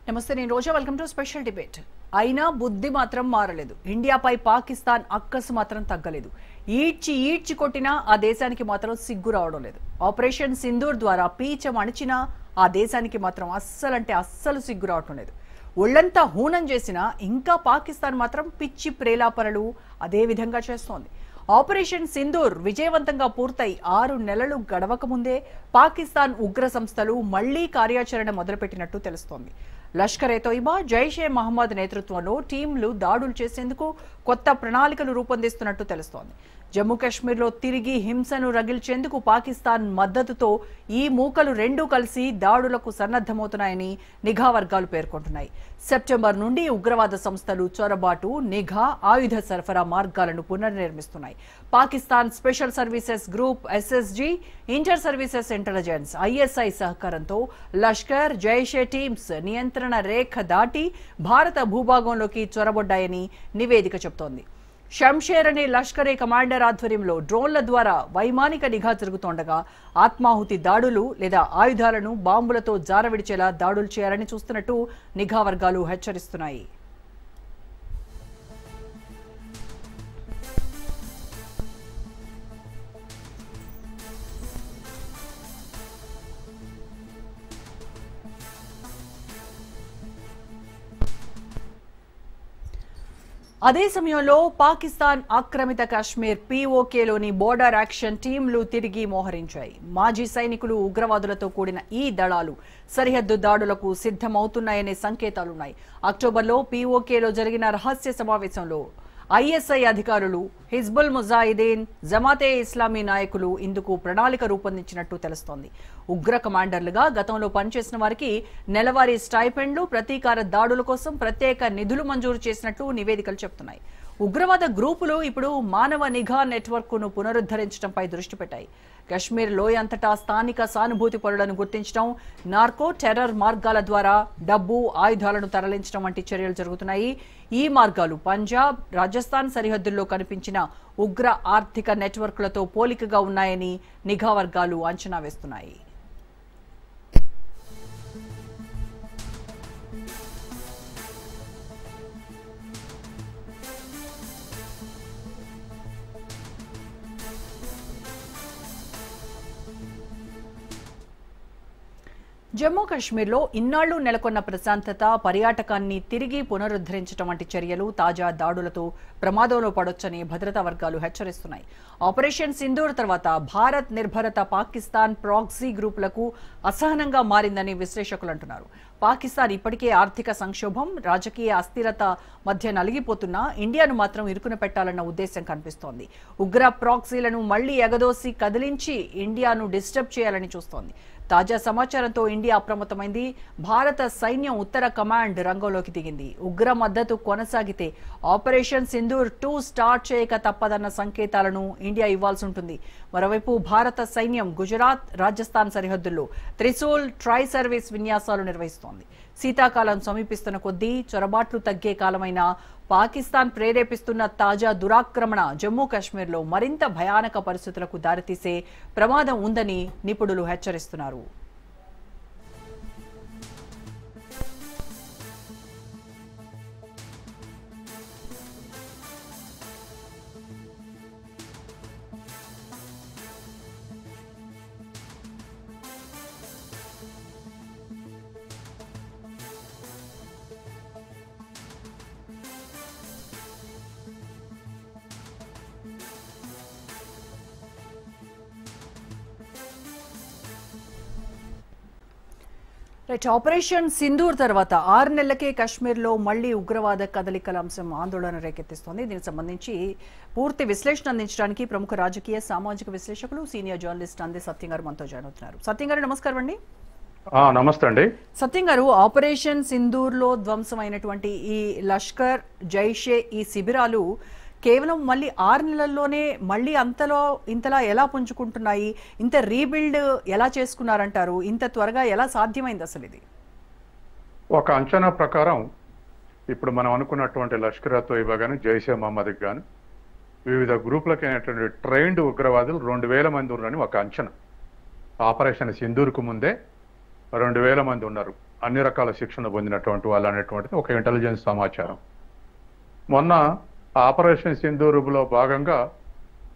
నమస్తే, నేను Roja. Welcome to special debate. అయినా బుద్ధి మాత్రం మారలేదు. ఇండియాపై పాకిస్తాన్ అక్కసు మాత్రం తగ్గలేదు. ఈడ్చి కొట్టినా ఆ దేశానికి మాత్రం సిగ్గు రావడం లేదు. ఆపరేషన్ సింధూర్ ద్వారా పీచం అణిచినా ఆ దేశానికి మాత్రం అస్సలు సిగ్గు రావటం లేదు. ఒళ్లంతా హూనం చేసినా ఇంకా పాకిస్తాన్ మాత్రం పిచ్చి ప్రేలాపరలు అదే విధంగా చేస్తోంది. ఆపరేషన్ సింధూర్ విజయవంతంగా పూర్తయి 6 నెలలు గడవక ముందే పాకిస్తాన్ ఉగ్ర సంస్థలు మళ్లీ కార్యాచరణ మొదలుపెట్టినట్టు తెలుస్తోంది. లష్కర్-ఏ-తోయిబా, జైషే మహమ్మద్ నేతృత్వంలో టీంలు దాడులు చేసేందుకు కొత్త ప్రణాళికలు రూపొందిస్తున్నట్టు తెలుస్తోంది. జమ్మూ కాశ్మీర్లో తిరిగి హింసను రగిల్చేందుకు పాకిస్తాన్ మద్దతుతో ఈ మూకలు రెండూ కలిసి దాడులకు సన్నద్ధమవుతున్నాయని నిఘా వర్గాలు పేర్కొంటున్నాయి. సెప్టెంబర్ నుండి ఉగ్రవాద సంస్థలు చొరబాటు, నిఘా, ఆయుధ సరఫరా మార్గాలను పునర్నిర్మిస్తున్నాయి. Pakistan special services group SSG, inter services intelligence ISI సహకారంతో లష్కర్, జైషే టీమ్స్ నియంత్రణ రేఖ దాటి భారత భూభాగంలోకి చొరబడ్డాయని నివేదిక చెబుతోంది. షంషేర్ అనే లష్కరే కమాండర్ ఆధ్వర్యంలో డ్రోన్ల ద్వారా వైమానిక నిఘా జరుగుతుండగా ఆత్మాహుతి దాడులు లేదా ఆయుధాలను బాంబులతో జారవిడిచేలా దాడులు చేయాలని చూస్తున్నట్టు నిఘా వర్గాలు హెచ్చరిస్తున్నాయి. అదే సమయంలో పాకిస్తాన్ ఆక్రమిత కాశ్మీర్ పీఓకేలోని బోర్డర్ యాక్షన్ టీంలు తిరిగి మోహరించాయి. మాజీ సైనికులు, ఉగ్రవాదులతో కూడిన ఈ దళాలు సరిహద్దు దాడులకు సిద్ధమవుతున్నాయనే సంకేతాలున్నాయి. అక్టోబర్లో పీఓకేలో జరిగిన రహస్య సమావేశంలో ఐఎస్ఐ అధికారులు, హిజ్బుల్ ముజాహిదీన్, జమాతే ఇస్లామీ నాయకులు ఇందుకు ప్రణాళిక రూపొందించినట్టు తెలుస్తోంది. ఉగ్ర కమాండర్లుగా గతంలో పనిచేసిన వారికి నెలవారీ స్టైపెండ్లు, ప్రతీకార దాడుల కోసం ప్రత్యేక నిధులు మంజూరు చేసినట్టు నివేదికలు చెబుతున్నాయి. ఉగ్రవాద గ్రూపులు ఇప్పుడు మానవ నిఘా నెట్వర్క్ను పునరుద్ధరించడంపై దృష్టి పెట్టాయి. కశ్మీర్ లోయ అంతటా స్థానిక సానుభూతి పరులను గుర్తించడం, నార్కో టెర్రర్ మార్గాల ద్వారా డబ్బు, ఆయుధాలను తరలించడం వంటి చర్యలు జరుగుతున్నాయి. ఈ మార్గాలు పంజాబ్, రాజస్థాన్ సరిహద్దుల్లో కనిపించిన ఉగ్ర ఆర్థిక నెట్వర్క్లతో పోలికగా ఉన్నాయని నిఘా వర్గాలు అంచనా వేస్తున్నాయి. జమ్మూ కాశ్మీర్లో ఇన్నాళ్లు నెలకొన్న ప్రశాంతత, పర్యాటకాన్ని తిరిగి పునరుద్ధరించడం వంటి చర్యలు తాజా దాడులతో ప్రమాదంలో పడొచ్చని భద్రతా వర్గాలు హెచ్చరిస్తున్నాయి. ఆపరేషన్ సింధూర్ తర్వాత భారత్ నిర్భరత పాకిస్తాన్ ప్రాక్సీ గ్రూపులకు అసహనంగా మారిందని విశ్లేషకులు అంటున్నారు. పాకిస్తాన్ ఇప్పటికే ఆర్థిక సంక్షోభం, రాజకీయ అస్థిరత మధ్య నలిగిపోతున్నా ఇండియాను మాత్రం ఇరుకున పెట్టాలన్న ఉద్దేశం కనిపిస్తోంది. ఉగ్ర ప్రాక్సీలను మళ్లీ ఎగదోసి కదిలించి ఇండియాను డిస్టర్బ్ చేయాలని చూస్తోంది. తాజా సమాచారంతో ఇండియా అప్రమత్తమైంది. భారత సైన్యం ఉత్తర కమాండ్ రంగంలోకి దిగింది. ఉగ్ర మద్దతు కొనసాగితే ఆపరేషన్ సింధూర్ 2 స్టార్ట్ చేయక తప్పదన్న సంకేతాలను ఇండియా ఇవ్వాల్సి ఉంటుంది. మరోవైపు భారత సైన్యం గుజరాత్, రాజస్థాన్ సరిహద్దుల్లో త్రిశూల్ ట్రై సర్వీస్ విన్యాసాలు నిర్వహిస్తోంది. శీతాకాలం సమీపిస్తున్న కొద్దీ చొరబాట్లు తగ్గే కాలమైన పాకిస్తాన్ ప్రేరేపిస్తున్న తాజా దురాక్రమణ జమ్మూ కాశ్మీర్లో మరింత భయానక పరిస్థితులకు దారితీసే ప్రమాదం ఉందని నిపుణులు హెచ్చరిస్తున్నారు. ఆపరేషన్ సింధూర్ తర్వాత 6 నెలలకే కశ్మీర్లో మళ్లీ ఉగ్రవాద కదలికల అంశం ఆందోళన రేకెత్తిస్తోంది. దీనికి సంబంధించి పూర్తి విశ్లేషణ అందించడానికి ప్రముఖ రాజకీయ, సామాజిక విశ్లేషకులు, సీనియర్ జర్నలిస్ట్ అందే సత్యం గారు మనతో జాయిన్ అవుతున్నారు. సత్యం గారు, నమస్కారం అండి. నమస్తే అండి. సత్యం గారు, ఆపరేషన్ సింధూర్ లో ధ్వంసమైనటువంటి ఈ లష్కర్, జైషే ఈ శిబిరాలు కేవలం మళ్ళీ 6 నెలల్లోనే మళ్ళీ ఇంతలా ఎలా పుంజుకుంటున్నాయి? ఇంత రీబిల్డ్ ఎలా చేసుకున్నారంటారు? ఇంత త్వరగా ఎలా సాధ్యమైంది అసలు ఇది? ఒక అంచనా ప్రకారం ఇప్పుడు మనం అనుకున్నటువంటి లష్కర్-ఏ-తోయిబా కానీ, జైషే మహమ్మద్ కానీ వివిధ గ్రూపులకు అయినటువంటి ట్రైన్డ్ ఉగ్రవాదులు 2000 మంది ఉన్నారని ఒక అంచనా. ఆపరేషన్ సింధూర్కు ముందే 2,000 మంది ఉన్నారు అన్ని రకాల శిక్షణ పొందినటువంటి వాళ్ళు అనేటువంటిది ఒక ఇంటెలిజెన్స్ సమాచారం. మొన్న ఆపరేషన్ సింధూరులో భాగంగా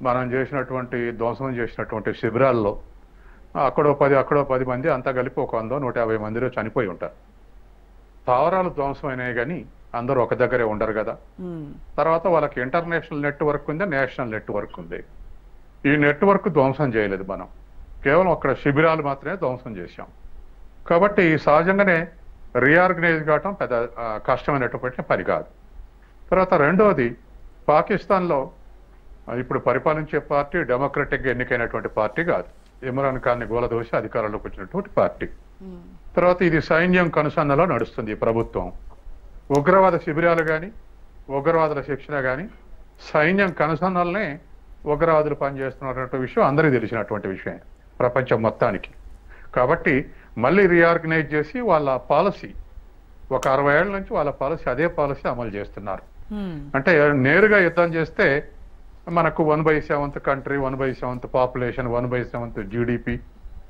మనం చేసినటువంటి ధ్వంసం చేసినటువంటి శిబిరాల్లో అక్కడో 10 మంది అంతా కలిపి ఒక 100-150 మందిలో చనిపోయి ఉంటారు. స్థావరాలు ధ్వంసం అయినాయి కానీ అందరూ ఒక దగ్గరే ఉండరు కదా. తర్వాత వాళ్ళకి ఇంటర్నేషనల్ నెట్వర్క్ ఉంది, నేషనల్ నెట్వర్క్ ఉంది. ఈ నెట్వర్క్ ధ్వంసం చేయలేదు మనం, కేవలం అక్కడ శిబిరాలు మాత్రమే ధ్వంసం చేశాం. కాబట్టి సహజంగానే రీఆర్గనైజ్ కావటం పెద్ద కష్టమైనటువంటి పని కాదు. తర్వాత రెండవది, పాకిస్తాన్లో ఇప్పుడు పరిపాలించే పార్టీ డెమోక్రటిక్గా ఎన్నికైనటువంటి పార్టీ కాదు. ఇమ్రాన్ ఖాన్ని గోలదోసి అధికారంలోకి వచ్చినటువంటి పార్టీ. తర్వాత ఇది సైన్యం కనుసన్నలో నడుస్తుంది ఈ ప్రభుత్వం. ఉగ్రవాద శిబిరాలు కానీ ఉగ్రవాదుల శిక్షణ కానీ సైన్యం కనుసన్నలనే ఉగ్రవాదులు పనిచేస్తున్నటువంటి విషయం అందరికీ తెలిసినటువంటి విషయం ప్రపంచం మొత్తానికి. కాబట్టి మళ్ళీ రీఆర్గనైజ్ చేసి వాళ్ళ పాలసీ ఒక 60 ఏళ్ల నుంచి వాళ్ళ పాలసీ అదే పాలసీ అమలు చేస్తున్నారు. అంటే నేరుగా యుద్ధం చేస్తే మనకు 1/7 కంట్రీ, 1/7 పాపులేషన్, 1/7 జీడిపి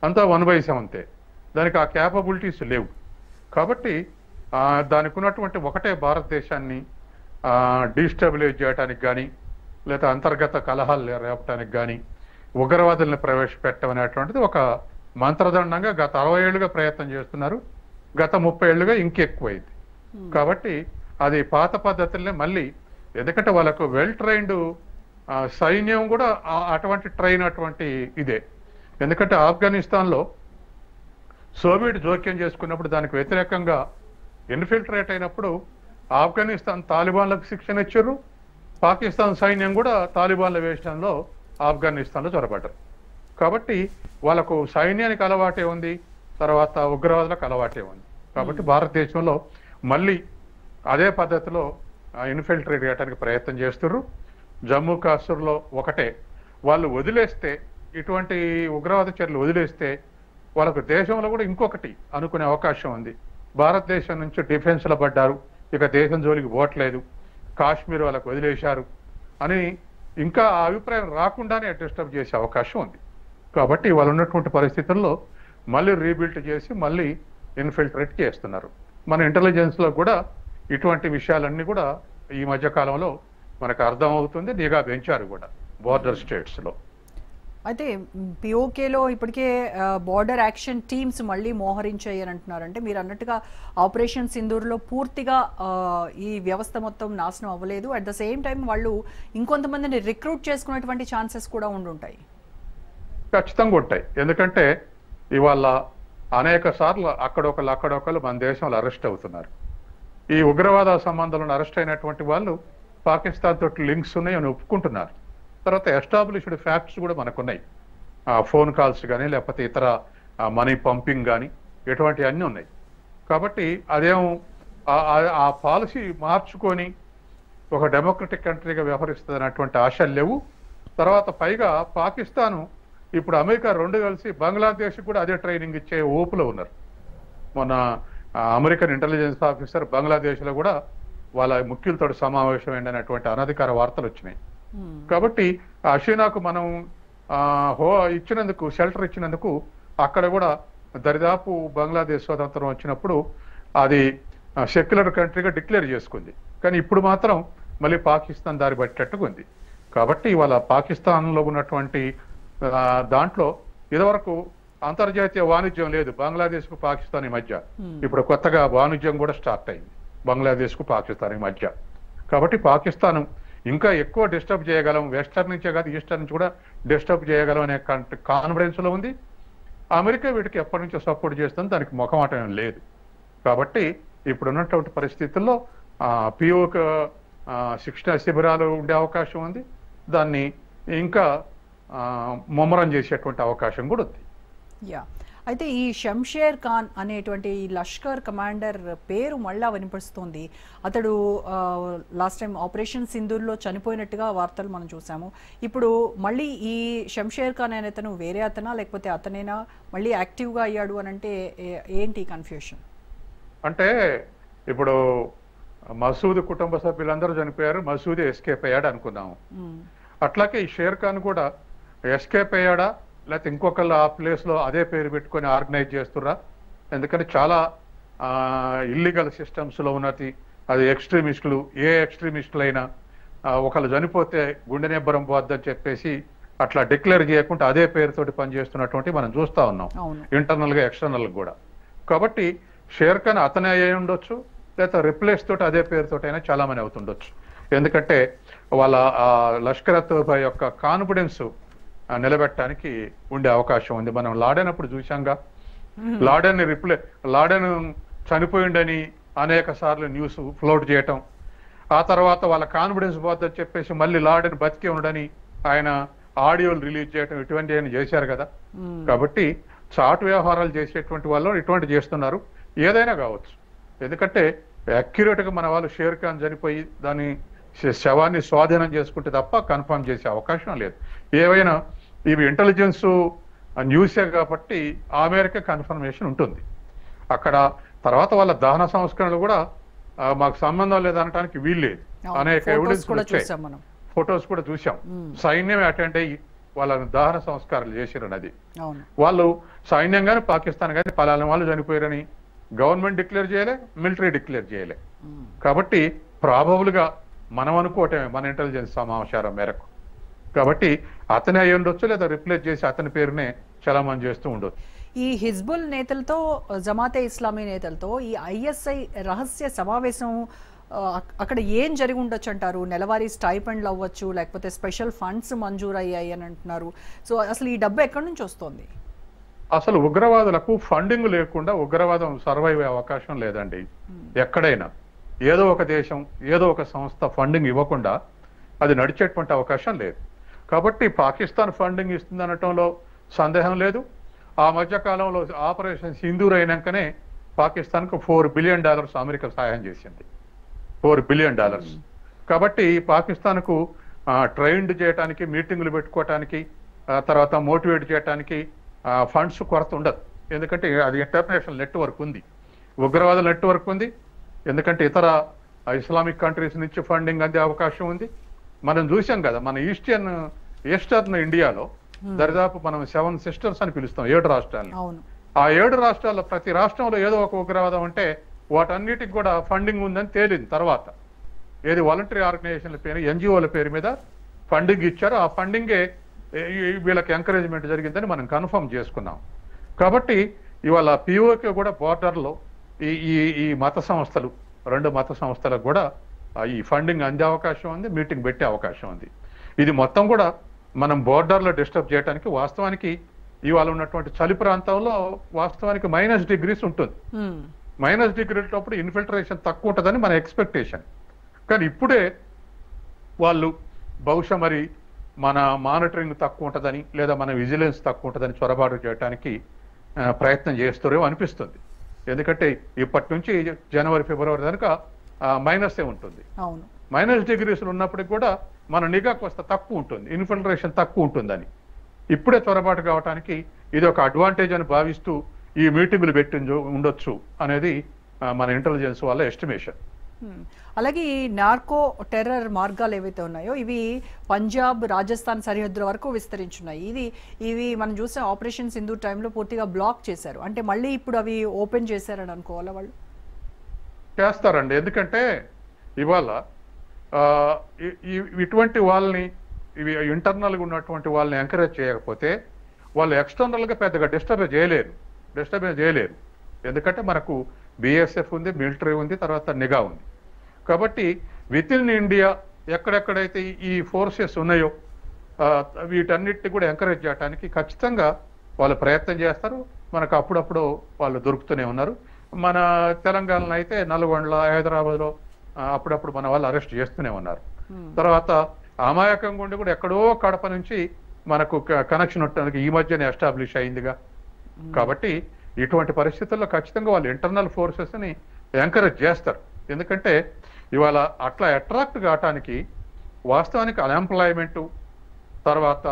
అంతా 1/7. దానికి ఆ క్యాపబిలిటీస్ లేవు. కాబట్టి దానికి ఉన్నటువంటి ఒకటే భారతదేశాన్ని డీస్టెబిలైజ్ చేయడానికి కానీ లేదా అంతర్గత కలహాలు రేపడానికి కానీ ఉగ్రవాదుల్ని ప్రవేశపెట్టడం అనేటువంటిది ఒక మంత్రదండంగా గత 60 ఏళ్లుగా ప్రయత్నం చేస్తున్నారు. గత 30 ఏళ్లుగా ఇంకెక్కువైంది. కాబట్టి అది పాత పద్ధతుల్ని మళ్ళీ, ఎందుకంటే వాళ్ళకు వెల్ ట్రైన్డ్ సైన్యం కూడా అటువంటి ట్రైన్ అటువంటి ఇదే. ఎందుకంటే ఆఫ్ఘనిస్తాన్లో సోవియట్ జోక్యం చేసుకున్నప్పుడు దానికి వ్యతిరేకంగా ఇన్ఫిల్ట్రేట్ అయినప్పుడు ఆఫ్ఘనిస్తాన్ తాలిబాన్లకు శిక్షణ ఇచ్చారు. పాకిస్తాన్ సైన్యం కూడా తాలిబాన్ల వేషంలో ఆఫ్ఘనిస్తాన్లో చొరబడ్డారు. కాబట్టి వాళ్ళకు సైన్యానికి అలవాటే ఉంది, తర్వాత ఉగ్రవాదులకు అలవాటే ఉంది. కాబట్టి భారతదేశంలో మళ్ళీ అదే పద్ధతిలో ఇన్ఫిల్ట్రేట్ చేయడానికి ప్రయత్నం చేస్తున్నారు. జమ్మూ కాశ్మీర్లో ఒకటే, వాళ్ళు వదిలేస్తే, ఇటువంటి ఉగ్రవాద చర్యలు వదిలేస్తే వాళ్ళకు దేశంలో కూడా ఇంకొకటి అనుకునే అవకాశం ఉంది. భారతదేశం నుంచి డిఫెన్స్లో పడ్డారు, ఇక దేశం జోలికి పోవట్లేదు, కాశ్మీర్ వాళ్ళకు వదిలేశారు అని ఇంకా ఆ అభిప్రాయం రాకుండానే డిస్టర్బ్ చేసే అవకాశం ఉంది. కాబట్టి వాళ్ళు ఉన్నటువంటి పరిస్థితుల్లో మళ్ళీ రీబిల్డ్ చేసి మళ్ళీ ఇన్ఫిల్ట్రేట్ చేస్తున్నారు. మన ఇంటెలిజెన్స్లో కూడా ఇటువంటి విషయాలన్నీ కూడా ఈ మధ్య కాలంలో మనకు అర్థం అవుతుంది. నిఘా పెంచారు కూడా బోర్డర్ స్టేట్స్లో. అయితే పిఓకేలో ఇప్పటికే బార్డర్ యాక్షన్ టీమ్స్ మళ్ళీ మోహరించాయి అని అంటున్నారు. అంటే మీరు అన్నట్టుగా ఆపరేషన్ సింధూర్లో పూర్తిగా ఈ వ్యవస్థ మొత్తం నాశనం అవ్వలేదు. అట్ ద సేమ్ టైం వాళ్ళు ఇంకొంతమందిని రిక్రూట్ చేసుకునేటువంటి ఛాన్సెస్ కూడా ఉండుంటాయి. ఖచ్చితంగా ఉంటాయి. ఎందుకంటే ఇవాళ అనేక సార్లు అక్కడొకళ్ళు మన దేశంలో అరెస్ట్ అవుతున్నారు. ఈ ఉగ్రవాద సంబంధాలను అరెస్ట్ అయినటువంటి వాళ్ళు పాకిస్తాన్ తోటి లింక్స్ ఉన్నాయని ఒప్పుకుంటున్నారు. తర్వాత ఎస్టాబ్లిష్డ్ ఫ్యాక్ట్స్ కూడా మనకున్నాయి. ఫోన్ కాల్స్ కానీ లేకపోతే ఇతర మనీ పంపింగ్ కానీ ఇటువంటి అన్నీ ఉన్నాయి. కాబట్టి అదేం ఆ పాలసీ మార్చుకొని ఒక డెమోక్రటిక్ కంట్రీగా వ్యవహరిస్తుంది అన్నటువంటి ఆశలు లేవు. తర్వాత పైగా పాకిస్తాను ఇప్పుడు అమెరికా రెండు కలిసి బంగ్లాదేశ్ కూడా అదే ట్రైనింగ్ ఇచ్చే ఊపులో ఉన్నారు. మొన్న అమెరికన్ ఇంటెలిజెన్స్ ఆఫీసర్ బంగ్లాదేశ్లో కూడా వాళ్ళ ముఖ్యులతో సమావేశమైంది అనేటువంటి అనధికార వార్తలు వచ్చినాయి. కాబట్టి హసీనాకు మనం ఇచ్చినందుకు, షెల్టర్ ఇచ్చినందుకు అక్కడ కూడా దరిదాపు బంగ్లాదేశ్ స్వతంత్రం వచ్చినప్పుడు అది సెక్యులర్ కంట్రీగా డిక్లేర్ చేసుకుంది. కానీ ఇప్పుడు మాత్రం మళ్ళీ పాకిస్తాన్ దారి పట్టేట్టుగా ఉంది. కాబట్టి ఇవాళ పాకిస్తాన్లో ఉన్నటువంటి దాంట్లో ఇదివరకు అంతర్జాతీయ వాణిజ్యం లేదు బంగ్లాదేశ్కు పాకిస్తాన్ మధ్య. ఇప్పుడు కొత్తగా వాణిజ్యం కూడా స్టార్ట్ అయింది బంగ్లాదేశ్కు పాకిస్తాన్ మధ్య. కాబట్టి పాకిస్తాన్ ఇంకా ఎక్కువ డిస్టర్బ్ చేయగలం, వెస్టర్న్ నుంచే కాదు ఈస్టర్న్ నుంచి కూడా డిస్టర్బ్ చేయగలం అనే కాన్ఫిడెన్స్ లో ఉంది. అమెరికా వీటికి ఎప్పటి నుంచో సపోర్ట్ చేస్తుంది, దానికి ముఖమాటం లేదు. కాబట్టి ఇప్పుడు ఉన్నటువంటి పరిస్థితుల్లో పిఓకి శిక్షణ శిబిరాలు ఉండే అవకాశం ఉంది. దాన్ని ఇంకా ముమ్మరం చేసేటువంటి అవకాశం కూడా ఉంది. యా, అయితే ఈ షంషేర్ ఖాన్ అనేటువంటి ఈ లష్కర్ కమాండర్ పేరు మళ్ళా వినిపిస్తుంది. అతడు లాస్ట్ టైం ఆపరేషన్ సింధూర్లో చనిపోయినట్టుగా వార్తలు మనం చూసాము. ఇప్పుడు మళ్ళీ ఈ షంషేర్ ఖాన్ అనే అతను వేరే అతనా లేకపోతే అతనేనా మళ్ళీ యాక్టివ్గా అయ్యాడు అని అంటే ఏంటి కన్ఫ్యూషన్? అంటే ఇప్పుడు మసూద్ కుటుంబ సభ్యులందరూ చనిపోయారు, మసూద్ ఎస్కేప్ అయ్యాడు అనుకున్నాము. అట్లాగే ఈ షేర్ ఖాన్ కూడా ఎస్కేప్ అయ్యాడా లేకపోతే ఇంకొకళ్ళు ఆ ప్లేస్లో అదే పేరు పెట్టుకొని ఆర్గనైజ్ చేస్తుర్రా ఎందుకంటే చాలా ఇల్లీగల్ సిస్టమ్స్లో ఉన్నది. అది ఎక్స్ట్రీమిస్టులు, ఏ ఎక్స్ట్రీమిస్టులైనా ఒకళ్ళు చనిపోతే గుండె నిబ్బరం పోద్దని చెప్పేసి అట్లా డిక్లేర్ చేయకుండా అదే పేరుతోటి పనిచేస్తున్నటువంటి మనం చూస్తూ ఉన్నాం, ఇంటర్నల్గా ఎక్స్టర్నల్గా కూడా. కాబట్టి షేర్ ఖాన్ అతనే అయ్యి ఉండొచ్చు, లేదా రిప్లేస్ తోటి అదే పేరుతోటి అయినా చాలా మంది అవుతుండొచ్చు. ఎందుకంటే వాళ్ళ లష్కర్ తోబా యొక్క కాన్ఫిడెన్స్ నిలబెట్టడానికి ఉండే అవకాశం ఉంది. మనం లాడెన్ అప్పుడు చూసాంగా, లాడెన్ చనిపోయిండని అనేక సార్లు న్యూస్ ఫ్లోట్ చేయటం, ఆ తర్వాత వాళ్ళ కాన్ఫిడెన్స్ పోద్దని చెప్పేసి మళ్ళీ లాడెన్ బతికే ఉండని ఆయన ఆడియోలు రిలీజ్ చేయటం, ఇటువంటి ఆయన చేశారు కదా. కాబట్టి చాటు వ్యవహారాలు చేసేటువంటి వాళ్ళు ఇటువంటి చేస్తున్నారు. ఏదైనా కావచ్చు, ఎందుకంటే అక్యురేట్ గా మన వాళ్ళు షేర్ ఖాన్ చనిపోయి దాని శవాన్ని స్వాధీనం చేసుకుంటే తప్ప కన్ఫర్మ్ చేసే అవకాశం లేదు. ఏవైనా ఇవి ఇంటెలిజెన్స్ న్యూసే కాబట్టి ఆ మేరకే కన్ఫర్మేషన్ ఉంటుంది అక్కడ. తర్వాత వాళ్ళ దహన సంస్కరణలు కూడా మాకు సంబంధం లేదనడానికి వీల్లేదు, అనేక ఎవిడెన్స్ ఫొటోస్ కూడా చూసాం. సైన్యమే అటెండ్ అయ్యి వాళ్ళ దహన సంస్కారాలు చేసిరన్నది. వాళ్ళు సైన్యం కానీ పాకిస్తాన్ కానీ పలానా వాళ్ళు చనిపోయారని గవర్నమెంట్ డిక్లేర్ చేయలే, మిలిటరీ డిక్లేర్ చేయలే. కాబట్టి ప్రాబబుల్ గా మనం అనుకోవటమే మన ఇంటెలిజెన్స్ సమాచారం మేరకు. కాబట్టి అతనే అయి ఉండొచ్చు, లేదా రిప్లేస్ చేసి అతని పేరునే చలామణి చేస్తూ ఉండొచ్చు. ఈ హిజ్బుల్ నేతలతో, జమాతే ఇస్లామీ నేతలతో ఈ ఐఎస్ఐ రహస్య సమావేశం అక్కడ ఏం జరిగి ఉండొచ్చు అంటారు? నెలవారీ స్టైపెండ్లు అవ్వచ్చు, లేకపోతే స్పెషల్ ఫండ్స్ మంజూరు అయ్యాయి అని అంటున్నారు. సో అసలు ఈ డబ్బు ఎక్కడి నుంచి వస్తుంది? అసలు ఉగ్రవాదులకు ఫండింగ్ లేకుండా ఉగ్రవాదం సర్వైవ్ అయ్యే అవకాశం లేదండి. ఎక్కడైనా ఏదో ఒక దేశం, ఏదో ఒక సంస్థ ఫండింగ్ ఇవ్వకుండా అది నడిచేటువంటి అవకాశం లేదు. కాబట్టి పాకిస్తాన్ ఫండింగ్ ఇస్తుంది అనటంలో సందేహం లేదు. ఆ మధ్య కాలంలో ఆపరేషన్ సింధూర్ అయినాకనే పాకిస్తాన్కు $4 బిలియన్ అమెరికా సహాయం చేసింది. $4 బిలియన్. కాబట్టి పాకిస్తాన్కు ట్రైన్డ్ చేయడానికి, మీటింగులు పెట్టుకోవటానికి, తర్వాత మోటివేట్ చేయడానికి ఫండ్స్ కొరత ఉండదు. ఎందుకంటే అది ఇంటర్నేషనల్ నెట్వర్క్ ఉంది, ఉగ్రవాద నెట్వర్క్ ఉంది. ఎందుకంటే ఇతర ఇస్లామిక్ కంట్రీస్ నుంచి ఫండింగ్ అందే అవకాశం ఉంది. మనం చూసాం కదా, మన ఈస్టర్న్ ఇండియాలో దరిదాపు మనం 7 సిస్టర్స్ అని పిలుస్తాం, 7 రాష్ట్రాలు. ఆ 7 రాష్ట్రాల్లో ప్రతి రాష్ట్రంలో ఏదో ఒక ఉగ్రవాదం ఉంటే వాటన్నిటికి కూడా ఫండింగ్ ఉందని తేలింది. తర్వాత ఏది వాలంటరీ ఆర్గనైజేషన్ల పేరు, ఎన్జిఓల పేరు మీద ఫండింగ్ ఇచ్చారు. ఆ ఫండింగే వీళ్ళకి ఎంకరేజ్మెంట్ జరిగిందని మనం కన్ఫర్మ్ చేసుకున్నాం. కాబట్టి ఇవాళ పిఓకే కూడా బోర్డర్లో ఈ మత సంస్థలు, 2 మత సంస్థలకు కూడా ఈ ఫండింగ్ అందే అవకాశం ఉంది, మీటింగ్ పెట్టే అవకాశం ఉంది. ఇది మొత్తం కూడా మనం బోర్డర్లో డిస్టర్బ్ చేయడానికి, వాస్తవానికి ఇవాళ ఉన్నటువంటి చలి ప్రాంతంలో వాస్తవానికి -డిగ్రీస్ ఉంటుంది. -డిగ్రీలప్పుడు ఇన్ఫిల్ట్రేషన్ తక్కువ ఉంటుందని మన ఎక్స్పెక్టేషన్. కానీ ఇప్పుడే వాళ్ళు బహుశా మరి మన మానిటరింగ్ తక్కువ ఉంటుందని, లేదా మన విజిలెన్స్ తక్కువ ఉంటుందని చొరబాటు చేయడానికి ప్రయత్నం చేస్తారేమో అనిపిస్తుంది. ఎందుకంటే ఇప్పటి నుంచి జనవరి, ఫిబ్రవరి దాకా మైనసే ఉంటుంది. -డిగ్రీస్లు ఉన్నప్పటికి కూడా మన నిఘా కొంత తక్కువ ఉంటుంది, ఇన్ఫిల్ట్రేషన్ తక్కువ ఉంటుందని. ఇప్పుడే చొరబాటు కావడానికి ఇది ఒక అడ్వాంటేజ్ అని భావిస్తూ ఈ మీటింగులు పెట్టి ఉండొచ్చు అనేది మన ఇంటెలిజెన్స్ వాళ్ళ ఎస్టిమేషన్. అలాగే ఈ నార్కో టెర్రర్ మార్గాలు ఏవైతే ఉన్నాయో ఇవి పంజాబ్, రాజస్థాన్ సరిహద్దుల వరకు విస్తరించున్నాయి. ఇవి మనం చూసే ఆపరేషన్ సింధూర్ టైంలో పూర్తిగా బ్లాక్ చేశారు. అంటే మళ్ళీ ఇప్పుడు అవి ఓపెన్ చేశారని అనుకోవాలా? వాళ్ళు చేస్తారండి. ఎందుకంటే ఇవాళ ఇటువంటి వాళ్ళని, ఇవి ఇంటర్నల్గా ఉన్నటువంటి వాళ్ళని ఎంకరేజ్ చేయకపోతే వాళ్ళు ఎక్స్టర్నల్గా పెద్దగా డిస్టర్బెన్స్ చేయలేరు. ఎందుకంటే మనకు బిఎస్ఎఫ్ ఉంది, మిలిటరీ ఉంది, తర్వాత నిఘా ఉంది. కాబట్టి విత్ ఇన్ ఇండియా ఎక్కడెక్కడైతే ఈ ఫోర్సెస్ ఉన్నాయో వీటన్నిటిని కూడా ఎంకరేజ్ చేయడానికి ఖచ్చితంగా వాళ్ళు ప్రయత్నం చేస్తారు. మనకు అప్పుడప్పుడు వాళ్ళు దొరుకుతూనే ఉన్నారు. మన తెలంగాణలో అయితే నల్గొండ, హైదరాబాద్లో అప్పుడప్పుడు మన వాళ్ళు అరెస్ట్ చేస్తూనే ఉన్నారు. తర్వాత అమాయకంగా ఉండి కూడా ఎక్కడో కడప నుంచి మనకు కనెక్షన్ ఉండడానికి ఈ మధ్యనే ఎస్టాబ్లిష్ అయిందిగా. కాబట్టి ఇటువంటి పరిస్థితుల్లో ఖచ్చితంగా వాళ్ళు ఇంటర్నల్ ఫోర్సెస్ని ఎంకరేజ్ చేస్తారు. ఎందుకంటే ఇవాళ అట్లా అట్రాక్ట్ కావటానికి వాస్తవానికి అన్ఎంప్లాయ్మెంటు, తర్వాత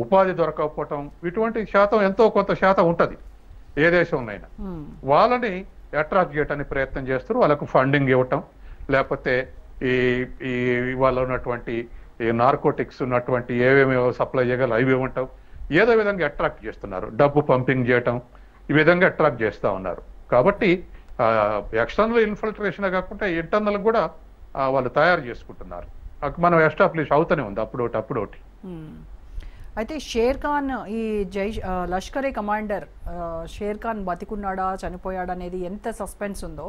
ఉపాధి దొరకకపోవటం, ఇటువంటి శాతం ఎంతో కొంత శాతం ఉంటుంది ఏ దేశంలోనైనా. వాళ్ళని అట్రాక్ట్ చేయడానికి ప్రయత్నం చేస్తారు. వాళ్ళకు ఫండింగ్ ఇవ్వటం, లేకపోతే ఈ వాళ్ళ ఉన్నటువంటి ఈ నార్కోటిక్స్ ఉన్నటువంటి ఏవేమో సప్లై చేయగలరు అవి ఇవ్వటం, ఏదో విధంగా అట్రాక్ట్ చేస్తున్నారు. డబ్బు పంపింగ్ చేయటం, ఈ విధంగా అట్రాక్ట్ చేస్తూ ఉన్నారు. కాబట్టి ఎక్స్టర్నల్ ఇన్ఫిల్ట్రేషన్ కాకుండా ఇంటర్నల్ కూడా వాళ్ళు తయారు చేసుకుంటున్నారు. మనం ఎస్టాబ్లిష్ అవుతూనే ఉంది అప్పుడోటి. అయితే షేర్ ఖాన్ ఈ లష్కరే కమాండర్ షేర్ ఖాన్ బతికున్నాడా చనిపోయాడా అనేది ఎంత సస్పెన్స్ ఉందో,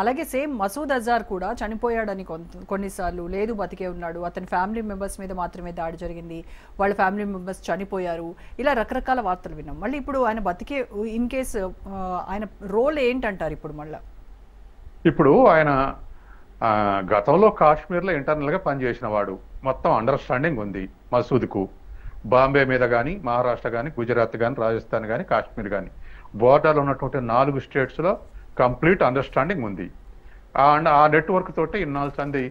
అలాగే సేమ్ మసూద్ అజార్ కూడా చనిపోయాడని కొన్నిసార్లు, లేదు బతికే ఉన్నాడు, అతని ఫ్యామిలీ మెంబర్స్ మీద మాత్రమే దాడి జరిగింది, వాళ్ళ ఫ్యామిలీ మెంబర్స్ చనిపోయారు, ఇలా రకరకాల వార్తలు విన్నాం. మళ్ళీ ఇప్పుడు ఆయన బతికే ఇన్ కేసు ఆయన రోల్ ఏంటంటారు ఇప్పుడు మళ్ళా? ఇప్పుడు ఆయన గతంలో కాశ్మీర్లో ఇంటర్నల్గా పనిచేసిన వాడు, మొత్తం అండర్స్టాండింగ్ ఉంది మసూద్కు. బాంబే మీద కానీ, మహారాష్ట్ర కానీ, గుజరాత్ కానీ, రాజస్థాన్ కానీ, కాశ్మీర్ కానీ, బోర్డర్లో ఉన్నటువంటి 4 స్టేట్స్లో కంప్లీట్ అండర్స్టాండింగ్ ఉంది. ఆ నెట్వర్క్ తోటి ఇన్నాళ్ళు సంది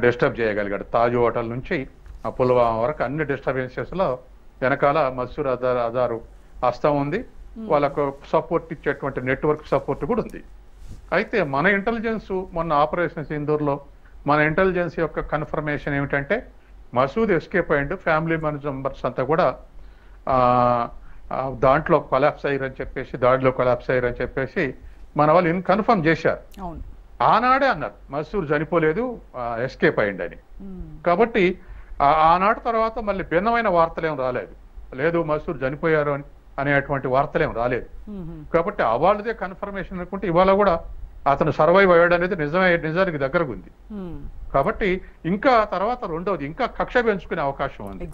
డిస్టర్బ్ చేయగలిగాడు. తాజ్ హోటల్ నుంచి పుల్వామా వరకు అన్ని డిస్టర్బెన్సెస్లో వెనకాల మసూద్ అజారు హస్తం ఉంది. వాళ్ళకు సపోర్ట్ ఇచ్చేటువంటి నెట్వర్క్ సపోర్ట్ కూడా ఉంది. అయితే మన ఇంటెలిజెన్స్ మొన్న ఆపరేషన్ సింధూర్లో మన ఇంటెలిజెన్స్ యొక్క కన్ఫర్మేషన్ ఏమిటంటే మసూద్ ఎస్కేప్ అయ్యిండు, ఫ్యామిలీ మెంబర్స్ అంతా కూడా దాంట్లో కొలాప్స్ అయ్యారని చెప్పేసి, దాడిలో కొలాప్స్ అయ్యారని చెప్పేసి మన వాళ్ళు కన్ఫర్మ్ చేశారు. ఆనాడే అన్నారు మసూద్ చనిపోలేదు, ఎస్కేప్ అయ్యిండని. కాబట్టి ఆనాడు తర్వాత మళ్ళీ భిన్నమైన వార్తలేం రాలేదు. లేదు మసూద్ చనిపోయారు అనేటువంటి వార్తలేం రాలేదు. కాబట్టి వాళ్ళదే కన్ఫర్మేషన్ అనుకుంటే ఇవాళ కూడా అతను సర్వైవ్ అయ్యాడు అనేది నిజానికి దగ్గరకు ఉంది. కాబట్టి ఇంకా తర్వాత రెండవది ఇంకా కక్ష పెంచుకునే అవకాశం ఉంది.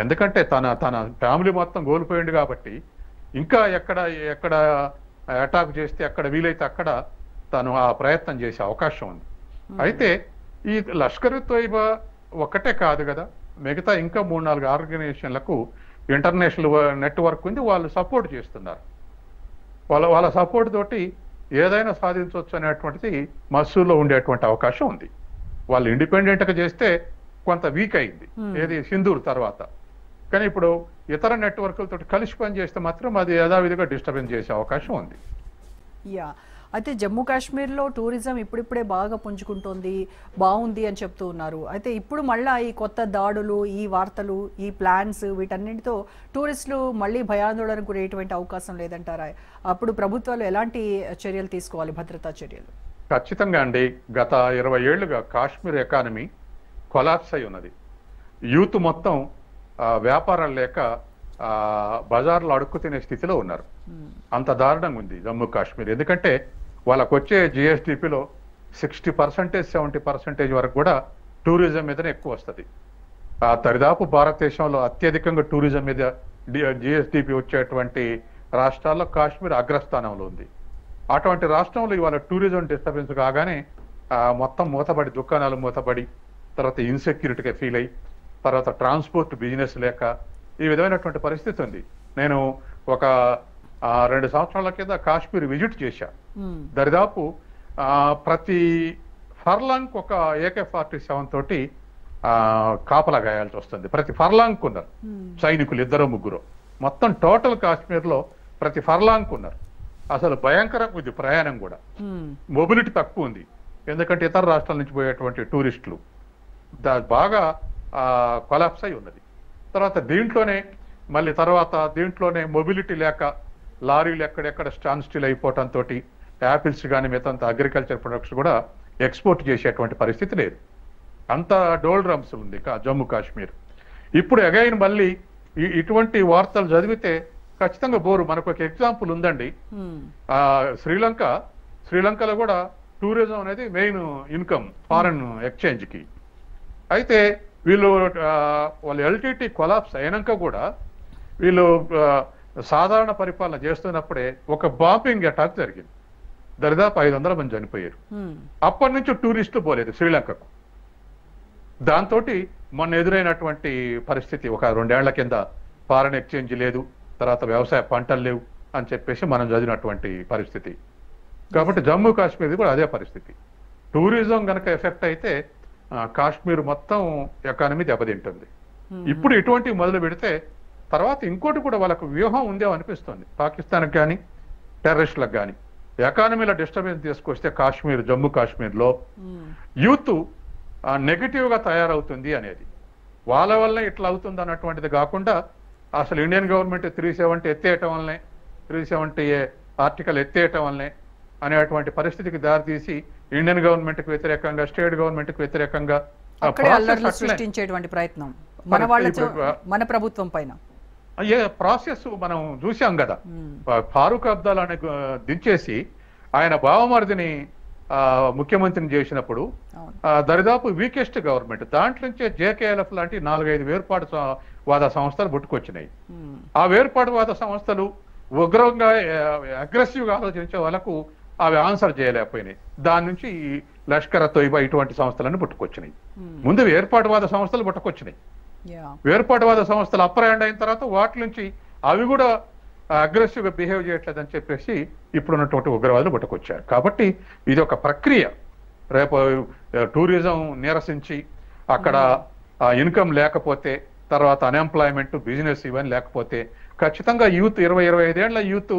ఎందుకంటే తన ఫ్యామిలీ మొత్తం కోల్పోయింది కాబట్టి ఇంకా ఎక్కడ అటాక్ చేస్తే ఎక్కడ వీలైతే అక్కడ తను ఆ ప్రయత్నం చేసే అవకాశం ఉంది. అయితే ఈ లష్కర్ తోయిబా ఒక్కటే కాదు కదా, మిగతా ఇంకా 3-4 ఆర్గనైజేషన్లకు ఇంటర్నేషనల్ నెట్వర్క్ ఉంది, వాళ్ళు సపోర్ట్ చేస్తున్నారు. వాళ్ళ సపోర్ట్ తోటి ఏదైనా సాధించవచ్చు అనేటువంటిది మసూద్లో ఉండేటువంటి అవకాశం ఉంది. వాళ్ళు ఇండిపెండెంట్గా చేస్తే కొంత వీక్ అయింది ఏది సింధూర్ తర్వాత, కానీ ఇప్పుడు ఇతర నెట్వర్క్లతో కలిసి పనిచేస్తే మాత్రం అది యథావిధిగా డిస్టర్బెన్స్ చేసే అవకాశం ఉంది. అయితే జమ్మూ కాశ్మీర్లో టూరిజం ఇప్పుడిప్పుడే బాగా పుంజుకుంటోంది, బాగుంది అని చెప్తూ ఉన్నారు. అయితే ఇప్పుడు మళ్ళీ ఈ కొత్త దాడులు, ఈ వార్తలు, ఈ ప్లాన్స్ వీటన్నిటితో టూరిస్టులు మళ్ళీ భయాందోళనకు గురయ్యేటువంటి అవకాశం లేదంటారా? అప్పుడు ప్రభుత్వాలు ఎలాంటి చర్యలు తీసుకోవాలి, భద్రతా చర్యలు? ఖచ్చితంగా అండి. గత 20 ఏళ్లుగా కాశ్మీర్ ఎకానమీ కొలాప్స్ అయి ఉన్నది. యూత్ మొత్తం వ్యాపారాలు లేక బజార్లో అడుక్కు తినే స్థితిలో ఉన్నారు. అంత దారుణంగా ఉంది జమ్మూ కాశ్మీర్. ఎందుకంటే వాళ్ళకు వచ్చే జిఎస్డిపిలో 60%, 70% వరకు కూడా టూరిజం మీదనే ఎక్కువ వస్తుంది. దరిదాపు భారతదేశంలో అత్యధికంగా టూరిజం మీద జిఎస్డిపి వచ్చేటువంటి రాష్ట్రాల్లో కాశ్మీర్ అగ్రస్థానంలో ఉంది. అటువంటి రాష్ట్రంలో ఇవాళ టూరిజం డిస్టర్బెన్స్ కాగానే మొత్తం మూతబడి, దుకాణాలు మూతబడి, తర్వాత ఇన్సెక్యూరిటీగా ఫీల్ అయ్యి, తర్వాత ట్రాన్స్పోర్ట్ బిజినెస్ లేక ఈ విధమైనటువంటి పరిస్థితి ఉంది. నేను ఒక 2 సంవత్సరాల కింద కాశ్మీర్ విజిట్ చేశా. దరిదాపు ప్రతి ఫర్లాంగ్ ఒక AK-47 తోటి కాపలా గాయాల్సి వస్తుంది. ప్రతి ఫర్లాంగ్ ఉన్నారు సైనికులు, 2-3. మొత్తం టోటల్ కాశ్మీర్లో ప్రతి ఫర్లాంగ్ ఉన్నారు. అసలు భయంకరంగా ఉంది ప్రయాణం కూడా. మొబిలిటీ తక్కువ ఉంది, ఎందుకంటే ఇతర రాష్ట్రాల నుంచి పోయేటువంటి టూరిస్టులు బాగా కొలాప్స్ అయి ఉన్నది. తర్వాత దీంట్లోనే మొబిలిటీ లేక లారీలు ఎక్కడెక్కడ స్టాండ్ స్టిల్ అయిపోవడంతో యాపిల్స్ కానీ మిగతా అగ్రికల్చర్ ప్రొడక్ట్స్ కూడా ఎక్స్పోర్ట్ చేసేటువంటి పరిస్థితి లేదు. అంత డోల్ డ్రమ్స్ ఉంది జమ్మూ కాశ్మీర్. ఇప్పుడు అగైన్ మళ్ళీ ఇటువంటి వార్తలు చదివితే ఖచ్చితంగా బోరు. మనకు ఒక ఎగ్జాంపుల్ ఉందండి. శ్రీలంకలో కూడా టూరిజం అనేది మెయిన్ ఇన్కమ్ ఫారెన్ ఎక్స్చేంజ్ కి. అయితే వాళ్ళు LTT కొలాప్స్ అయినాక కూడా వీళ్ళు సాధారణ పరిపాలన చేస్తున్నప్పుడే ఒక బాంబింగ్ అటాక్ జరిగింది. దరిదాపు 500 మంది చనిపోయారు. అప్పటి నుంచి టూరిస్టులు పోలేదు శ్రీలంకకు. దాంతో మొన్న ఎదురైనటువంటి పరిస్థితి ఒక 2 ఏళ్ల కింద ఫారెన్ ఎక్స్చేంజ్ లేదు, తర్వాత వ్యవసాయ పంటలు లేవు అని చెప్పేసి మనం చదివినటువంటి పరిస్థితి. కాబట్టి జమ్మూ కాశ్మీర్ కూడా అదే పరిస్థితి. టూరిజం కనుక ఎఫెక్ట్ అయితే కాశ్మీర్ మొత్తం ఎకానమీ దెబ్బతింటుంది. ఇప్పుడు ఇటువంటివి మొదలు పెడితే తర్వాత ఇంకోటి కూడా వాళ్ళకు వ్యూహం ఉందేమో అనిపిస్తుంది. పాకిస్తాన్కి కానీ టెర్రరిస్టులకు కానీ ఎకానమీలో డిస్టర్బెన్స్ తీసుకొస్తే జమ్మూ కాశ్మీర్లో యూత్ నెగిటివ్గా తయారవుతుంది అనేది, వాళ్ళ వల్లనే ఇట్లా అవుతుంది అన్నటువంటిది కాకుండా అసలు ఇండియన్ గవర్నమెంట్ 370 ఎత్తేయటం వల్లనే 370 ఆర్టికల్ ఎత్తేయటం వల్లనే అనేటువంటి పరిస్థితికి దారితీసి ఇండియన్ గవర్నమెంట్ కి వ్యతిరేకంగా, స్టేట్ గవర్నమెంట్ కి వ్యతిరేకంగా అక్కడే అల్లర్లు సృష్టించేటువంటి ప్రయత్నం మన వాళ్ళతో, మన ప్రభుత్వం పైన ప్రాసెస్ మనం చూసాం కదా. ఫారూక్ అబ్దుల్లాని దించేసి ఆయన బావమరిదిని ముఖ్యమంత్రిని చేసినప్పుడు దరిదాపు వీకెస్ట్ గవర్నమెంట్, దాంట్లో నుంచే జేకేఎల్ఎఫ్ లాంటి 4-5 వేర్పాటువాద సంస్థలు పుట్టుకొచ్చినాయి. ఆ వేర్పాటువాద సంస్థలు ఉగ్రంగా అగ్రెసివ్గా ఆలోచించే వాళ్ళకు అవి ఆన్సర్ చేయలేకపోయినాయి. దాని నుంచి ఈ లష్కర్ తోయిబా ఇటువంటి సంస్థలను పుట్టుకొచ్చినాయి. ముందు వేర్పాటువాద సంస్థలు పుట్టుకొచ్చినాయి. వేర్పాటువాద సంస్థలు అప్పర్ హ్యాండ్ అయిన తర్వాత వాటి నుంచి అవి కూడా అగ్రెసివ్ గా బిహేవ్ చేయట్లేదని చెప్పేసి ఇప్పుడున్నటువంటి ఉగ్రవాదులు పుట్టుకొచ్చారు. కాబట్టి ఇది ఒక ప్రక్రియ. రేపు టూరిజం నీరసించి అక్కడ ఇన్కమ్ లేకపోతే, తర్వాత అన్ఎంప్లాయ్మెంట్, బిజినెస్ ఇవన్నీ లేకపోతే ఖచ్చితంగా యూత్ 20-25 ఏళ్ల యూత్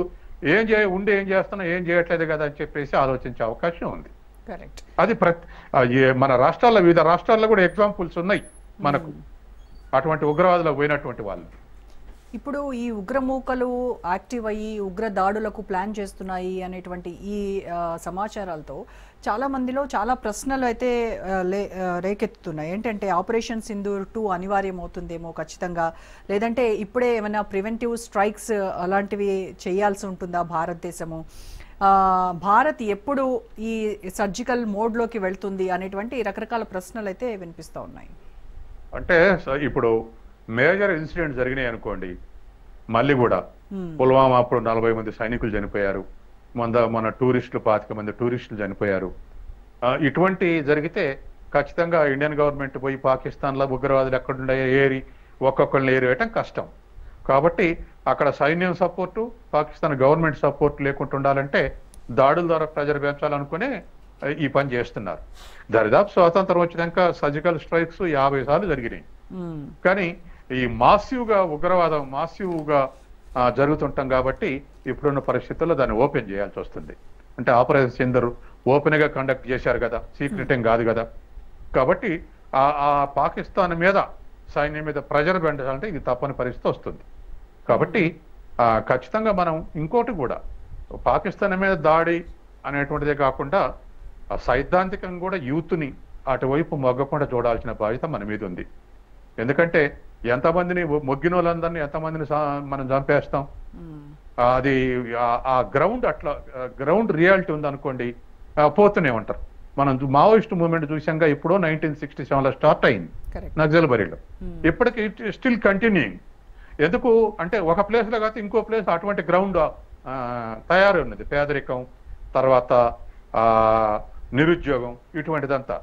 ఏం చేస్తున్నా, ఏం చేయట్లేదు కదా అని చెప్పేసి ఆలోచించే అవకాశం ఉంది. అది మన రాష్ట్రాల్లో, వివిధ రాష్ట్రాల్లో కూడా ఎగ్జాంపుల్స్ ఉన్నాయి మనకు అటువంటి ఉగ్రవాదులకు పోయినటువంటి వాళ్ళు. ఇప్పుడు ఈ ఉగ్రమూకలు యాక్టివ్ అయ్యి ఉగ్ర దాడులకు ప్లాన్ చేస్తున్నాయి అనేటువంటి ఈ సమాచారాలతో చాలా మందిలో చాలా ప్రశ్నలు అయితే రేకెత్తుతున్నాయి. ఏంటంటే ఆపరేషన్ సింధూర్ 2 అనివార్యం అవుతుందేమో ఖచ్చితంగా, లేదంటే ఇప్పుడే ఏమైనా ప్రివెంటివ్ స్ట్రైక్స్ అలాంటివి చేయాల్సి ఉంటుందా భారతదేశము, భారత్ ఎప్పుడు ఈ సర్జికల్ మోడ్లోకి వెళ్తుంది అనేటువంటి రకరకాల ప్రశ్నలు అయితే వినిపిస్తూ ఉన్నాయి. అంటే ఇప్పుడు మేజర్ ఇన్సిడెంట్ జరిగినాయి అనుకోండి, మళ్ళీ కూడా పుల్వామా అప్పుడు 40 మంది సైనికులు చనిపోయారు, మన టూరిస్టులు 25 మంది టూరిస్టులు చనిపోయారు. ఇటువంటి జరిగితే ఖచ్చితంగా ఇండియన్ గవర్నమెంట్ పోయి పాకిస్తాన్లో ఉగ్రవాదులు ఎక్కడుండే ఏరి ఒక్కొక్కరిని ఏరివేయటం కష్టం. కాబట్టి అక్కడ సైన్యం సపోర్టు, పాకిస్తాన్ గవర్నమెంట్ సపోర్ట్ లేకుండా ఉండాలంటే దాడుల ద్వారా ప్రెజర్ పెంచాలనుకునే ఈ పని చేస్తున్నారు. దరిదాపు స్వాతంత్రం వచ్చినాక సర్జికల్ స్ట్రైక్స్ 50 సార్లు జరిగినాయి. కానీ ఈ మాసివ్గా ఉగ్రవాదం మాసివ్గా జరుగుతుంటాం కాబట్టి ఇప్పుడున్న పరిస్థితుల్లో దాన్ని ఓపెన్ చేయాల్సి వస్తుంది. అంటే ఆపరేషన్ సింధూర్ ఓపెన్ గా కండక్ట్ చేశారు కదా, సీక్రెట్ ఏం కాదు కదా. కాబట్టి ఆ పాకిస్తాన్ మీద, సైన్యం మీద ప్రెజర్ పెంచాలంటే ఇది తప్పని పరిస్థితి వస్తుంది. కాబట్టి ఖచ్చితంగా మనం ఇంకోటి కూడా, పాకిస్తాన్ మీద దాడి అనేటువంటిదే కాకుండా సైద్ధాంతికంగా కూడా యూత్ని అటువైపు మొగ్గకుండా చూడాల్సిన బాధ్యత మన మీద ఉంది. ఎందుకంటే ఎంతమందిని మొగ్గిన వాళ్ళందరినీ ఎంతమందిని మనం చంపేస్తాం. అది ఆ గ్రౌండ్ అట్లా గ్రౌండ్ రియాలిటీ ఉందనుకోండి, పోతూనే ఉంటారు. మనం మావోయిస్ట్ మూవ్మెంట్ చూసాంగా, ఎప్పుడో 1967లో స్టార్ట్ అయింది నక్సల్బరీలో, ఇప్పటికి స్టిల్ కంటిన్యూయింగ్. ఎందుకు అంటే ఒక ప్లేస్లో కాదు ఇంకో ప్లేస్ అటువంటి గ్రౌండ్ తయారు ఉన్నది. పేదరికం, తర్వాత నిరుద్యోగం, ఇటువంటిదంతా.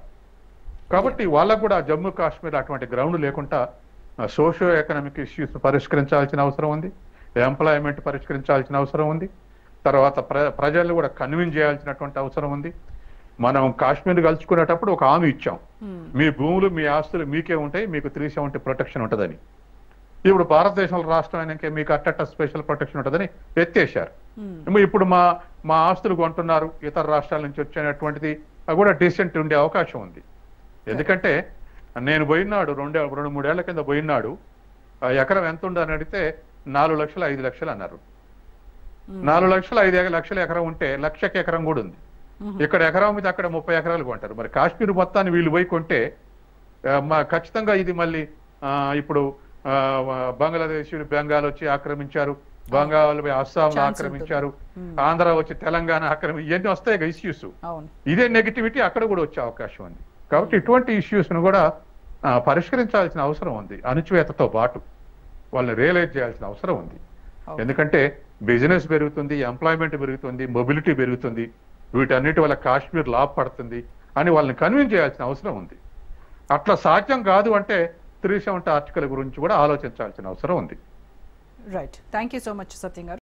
కాబట్టి వాళ్ళకు కూడా జమ్మూ కాశ్మీర్ అటువంటి గ్రౌండ్ లేకుండా సోషియో ఎకనామిక్ ఇష్యూస్ పరిష్కరించాల్సిన అవసరం ఉంది, ఎంప్లాయ్మెంట్ పరిష్కరించాల్సిన అవసరం ఉంది, తర్వాత ప్రజలు కూడా కన్విన్స్ చేయాల్సినటువంటి అవసరం ఉంది. మనం కాశ్మీర్ కలుసుకునేటప్పుడు ఒక హామీ ఇచ్చాం, మీ భూములు మీ ఆస్తులు మీకే ఉంటాయి, మీకు 370 ప్రొటెక్షన్ ఉంటుందని. ఇప్పుడు భారతదేశంలో రాష్ట్రం అయినాక మీకు అట్టట్ట స్పెషల్ ప్రొటెక్షన్ ఉంటుందని ఎత్తేసారు. ఇప్పుడు మా ఆస్తులు కొంటున్నారు ఇతర రాష్ట్రాల నుంచి వచ్చేటువంటిది కూడా డీసెంట్ ఉండే అవకాశం ఉంది. ఎందుకంటే నేను పోయినాడు 2-3 ఏళ్ల కింద పోయినాడు, ఎకరం ఎంత ఉందని అడిగితే 4 లక్షలు 5 లక్షలు అన్నారు. 4 లక్షలు 5 లక్షల ఎకరం ఉంటే 1,00,000 ఎకరం కూడా ఉంది. ఇక్కడ ఎకరం మీద అక్కడ 30 ఎకరాలు కొంటారు. మరి కాశ్మీర్ మొత్తాన్ని వీళ్ళు పోయి కొంటే ఖచ్చితంగా ఇది మళ్ళీ ఇప్పుడు బంగ్లాదేశ్, బెంగాల్ వచ్చి ఆక్రమించారు, బంగాల్ అస్సాంలో ఆక్రమించారు, ఆంధ్ర వచ్చి తెలంగాణ ఇవన్నీ వస్తాయి ఇష్యూస్. ఇదే నెగిటివిటీ అక్కడ కూడా వచ్చే అవకాశం ఉంది. కాబట్టి ఇటువంటి ఇష్యూస్ ను కూడా పరిష్కరించాల్సిన అవసరం ఉంది. అణచివేతతో పాటు వాళ్ళని రియలైజ్ చేయాల్సిన అవసరం ఉంది. ఎందుకంటే బిజినెస్ పెరుగుతుంది, ఎంప్లాయ్మెంట్ పెరుగుతుంది, మొబిలిటీ పెరుగుతుంది, వీటన్నిటి వల్ల కాశ్మీర్ లాభపడుతుంది అని వాళ్ళని కన్విన్స్ చేయాల్సిన అవసరం ఉంది. అట్లా సాధ్యం కాదు అంటే 370 ఆర్టికల్ గురించి కూడా ఆలోచించాల్సిన అవసరం ఉంది. Right. Thank you so much Satyam గారు.